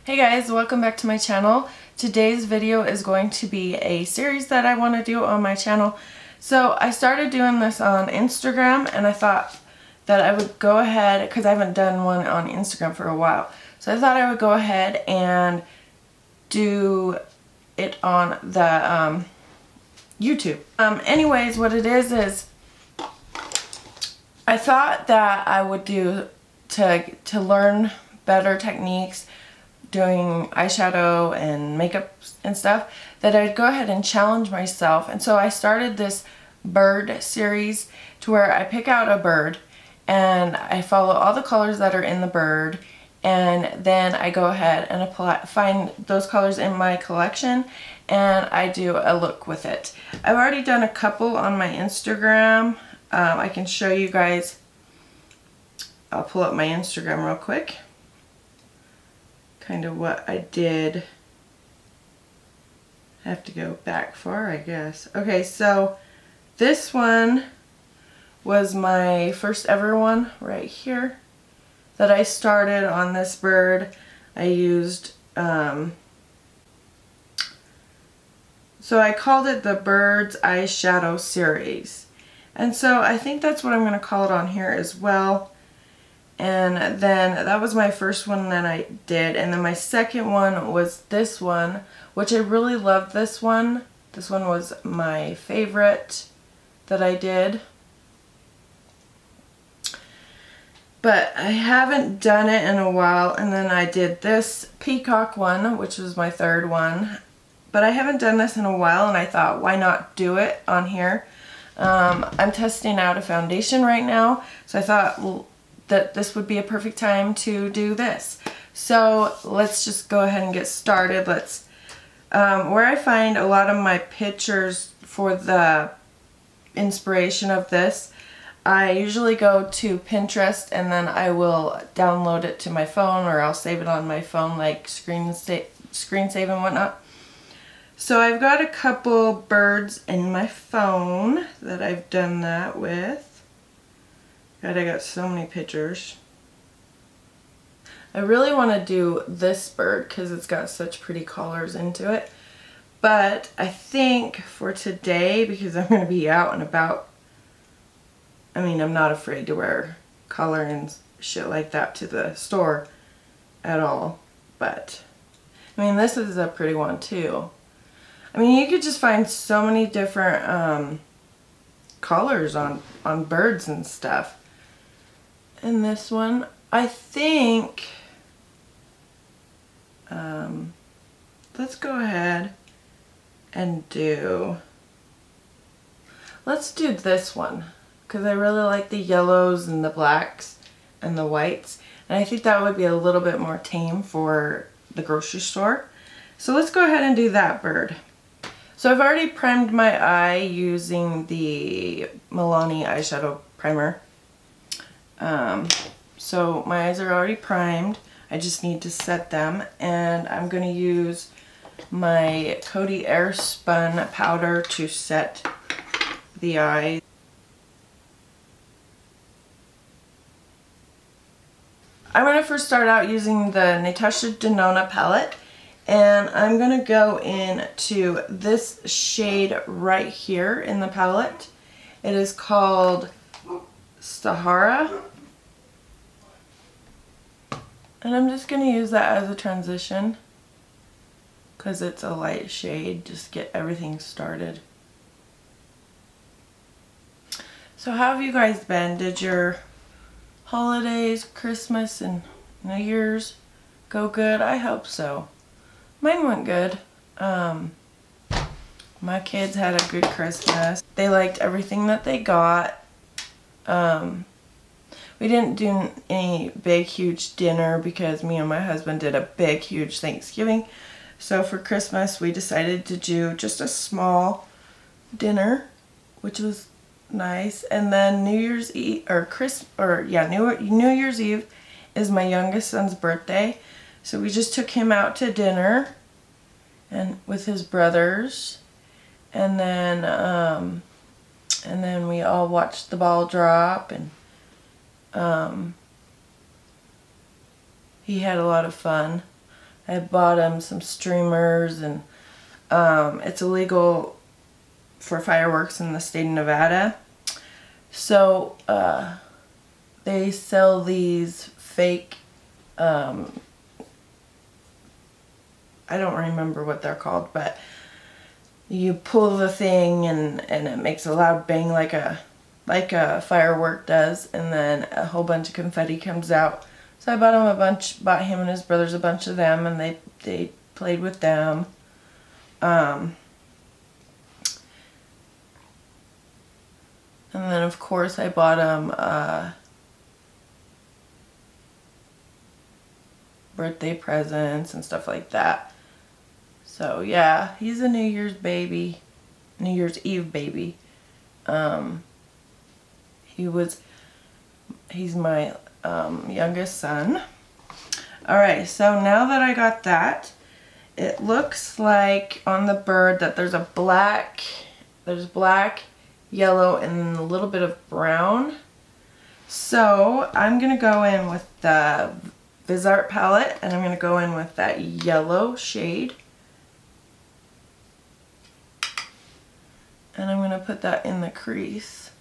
Hey guys, welcome back to my channel. Today's video is going to be a series that I want to do on my channel. So I started doing this on Instagram and I thought that I would go ahead, because I haven't done one on Instagram for a while. So I thought I would go ahead and do it on the YouTube. Anyways, what it is I thought that I would do to learn better techniques doing eyeshadow and makeup and stuff, that I'd go ahead and challenge myself. And so I started this bird series to where I pick out a bird and I follow all the colors that are in the bird, and then I go ahead and find those colors in my collection and I do a look with it. I've already done a couple on my Instagram. I can show you guys. I'll pull up my Instagram real quick. Kind of what I did. I have to go back far, I guess. Okay, so this one was my first ever one right here that I started on this bird. I used, so I called it the Bird's Eyeshadow series. And so I think that's what I'm going to call it on here as well. And then that was my first one that I did. And then my second one was this one, which I really loved this one. This one was my favorite that I did. But I haven't done it in a while. And then I did this peacock one, which was my third one. But I haven't done this in a while and I thought, why not do it on here? I'm testing out a foundation right now. So I thought, well, that this would be a perfect time to do this. So let's just go ahead and get started. Let's where I find a lot of my pictures for the inspiration of this, I usually go to Pinterest and then I will download it to my phone, or I'll save it on my phone, like screen save and whatnot. So I've got a couple birds in my phone that I've done that with. God, I got so many pictures. I really want to do this bird because it's got such pretty colors into it. But I think for today, because I'm going to be out and about, I mean, I'm not afraid to wear color and shit like that to the store at all. But, I mean, this is a pretty one too. I mean, you could just find so many different colors on birds and stuff. And this one, I think, let's go ahead and let's do this one, because I really like the yellows and the blacks and the whites, and I think that would be a little bit more tame for the grocery store. So let's go ahead and do that bird. So I've already primed my eye using the Milani eyeshadow primer. So my eyes are already primed. I just need to set them, and I'm going to use my Coty Airspun powder to set the eye. I'm going to first start out using the Natasha Denona palette, and I'm going to go into this shade right here in the palette. It is called Sahara. And I'm just going to use that as a transition because it's a light shade, just get everything started. So how have you guys been? Did your holidays, Christmas and New Year's go good? I hope so. Mine went good. My kids had a good Christmas. They liked everything that they got. We didn't do any big huge dinner because me and my husband did a big huge Thanksgiving. So for Christmas we decided to do just a small dinner, which was nice. And then New Year's Eve, New Year's Eve is my youngest son's birthday. So we just took him out to dinner and with his brothers, and then we all watched the ball drop, and he had a lot of fun. I bought him some streamers, and it's illegal for fireworks in the state of Nevada. So they sell these fake, I don't remember what they're called, but you pull the thing and it makes a loud bang like a firework does, and then a whole bunch of confetti comes out. So I bought him and his brothers a bunch of them, and they played with them. And then of course I bought him birthday presents and stuff like that. So yeah, he's a New Year's baby, New Year's Eve baby. He's my youngest son. Alright, so now that I got that, it looks like on the bird that there's black, yellow, and a little bit of brown. So I'm going to go in with the Art palette, and I'm going to go in with that yellow shade. And I'm going to put that in the crease.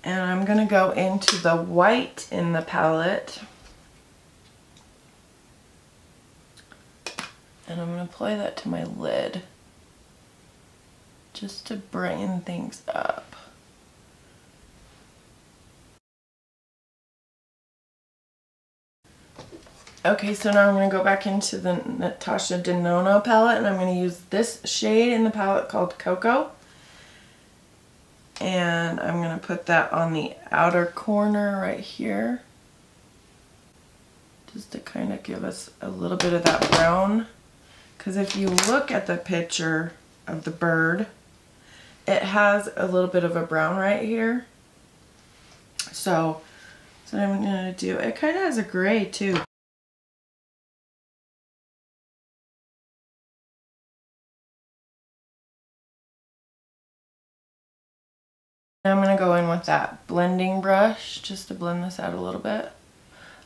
And I'm going to go into the white in the palette. And I'm going to apply that to my lid, just to brighten things up. Okay, so now I'm going to go back into the Natasha Denona palette, and I'm going to use this shade in the palette called Cocoa. And I'm going to put that on the outer corner right here, just to kind of give us a little bit of that brown. Because if you look at the picture of the bird, it has a little bit of a brown right here. So what I'm going to do, it kind of has a gray too. I'm going to go in with that blending brush just to blend this out a little bit.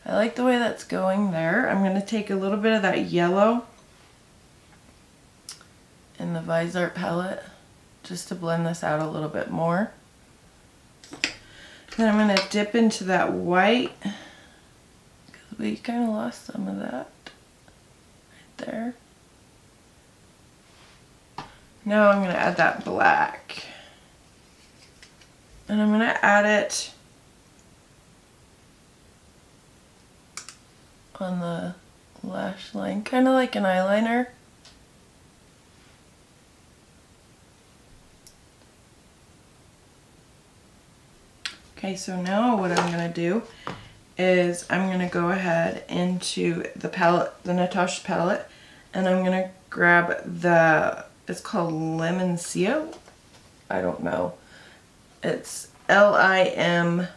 I like the way that's going there. I'm going to take a little bit of that yellow in the Art palette just to blend this out a little bit more. Then I'm going to dip into that white, because we kind of lost some of that right there. Now I'm going to add that black. And I'm going to add it on the lash line, kind of like an eyeliner. Okay, so now what I'm going to do is I'm going to go ahead into the palette, the Natasha palette, and I'm going to grab it's called Limoncello. I don't know. It's Limoncello,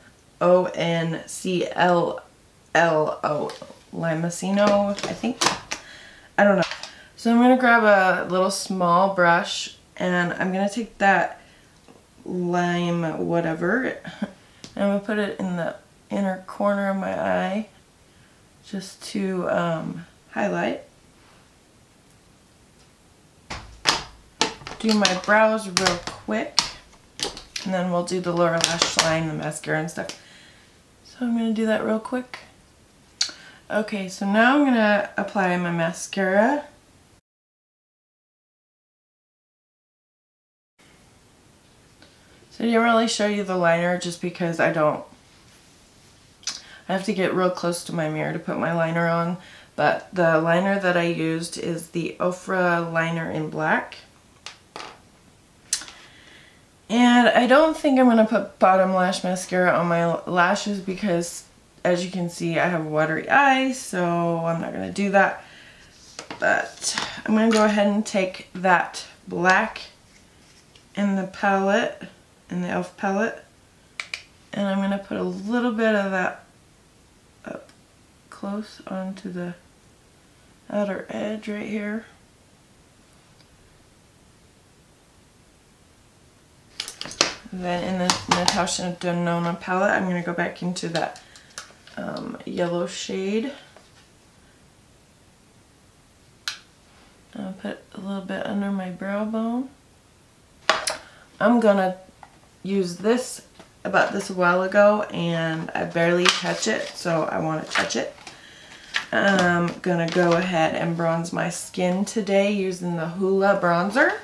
Limocino, I think. I don't know. So I'm going to grab a little small brush, and I'm going to take that lime whatever, and I'm going to put it in the inner corner of my eye just to highlight. Do my brows real quick. And then we'll do the lower lash line, the mascara and stuff. So I'm going to do that real quick. Okay, so now I'm going to apply my mascara. So I didn't really show you the liner just because I have to get real close to my mirror to put my liner on. But the liner that I used is the Ofra liner in black. And I don't think I'm going to put bottom lash mascara on my lashes because, as you can see, I have watery eyes, so I'm not going to do that. But I'm going to go ahead and take that black in the palette, in the e.l.f. palette, and I'm going to put a little bit of that up close onto the outer edge right here. And then in the Natasha Denona palette, I'm going to go back into that yellow shade. I'll put a little bit under my brow bone. I'm going to use this about this a while ago and I barely touch it, so I want to touch it. I'm going to go ahead and bronze my skin today using the Hoola bronzer.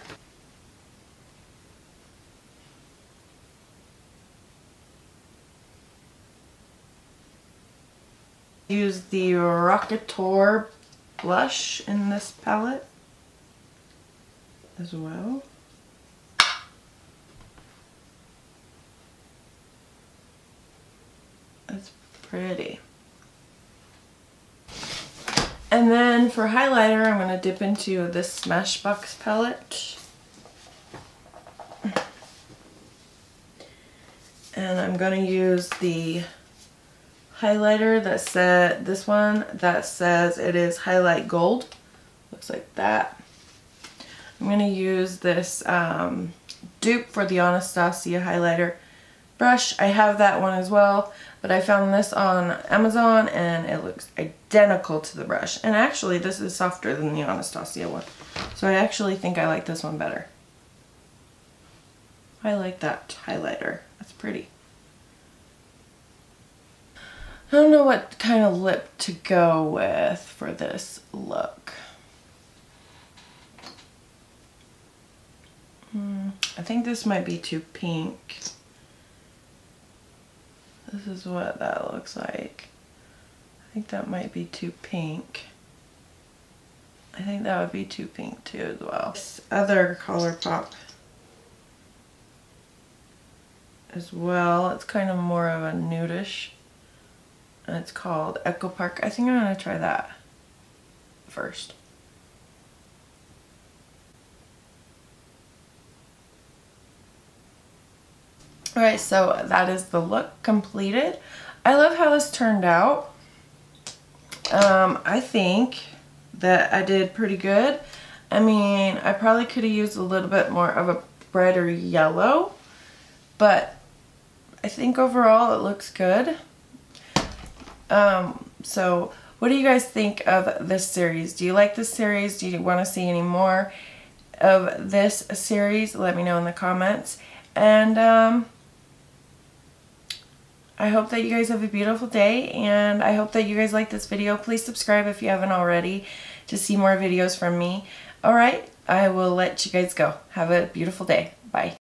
Use the Rockateur blush in this palette as well. That's pretty. And then for highlighter, I'm going to dip into this Smashbox palette. And I'm going to use the highlighter that said, this one that says it is highlight gold. Looks like that. I'm going to use this dupe for the Anastasia highlighter brush. I have that one as well, but I found this on Amazon and it looks identical to the brush. And actually this is softer than the Anastasia one. So I actually think I like this one better. I like that highlighter. That's pretty. I don't know what kind of lip to go with for this look. I think this might be too pink. This is what that looks like. I think that might be too pink. I think that would be too pink too as well. This other ColourPop as well. It's kind of more of a nudish. And it's called Echo Park. I think I'm going to try that first. Alright, so that is the look completed. I love how this turned out. I think that I did pretty good. I mean, I probably could have used a little bit more of a brighter yellow, but I think overall it looks good. So what do you guys think of this series? Do you like this series? Do you want to see any more of this series? Let me know in the comments. And I hope that you guys have a beautiful day, and I hope that you guys like this video. Please subscribe if you haven't already to see more videos from me. Alright, I will let you guys go. Have a beautiful day. Bye.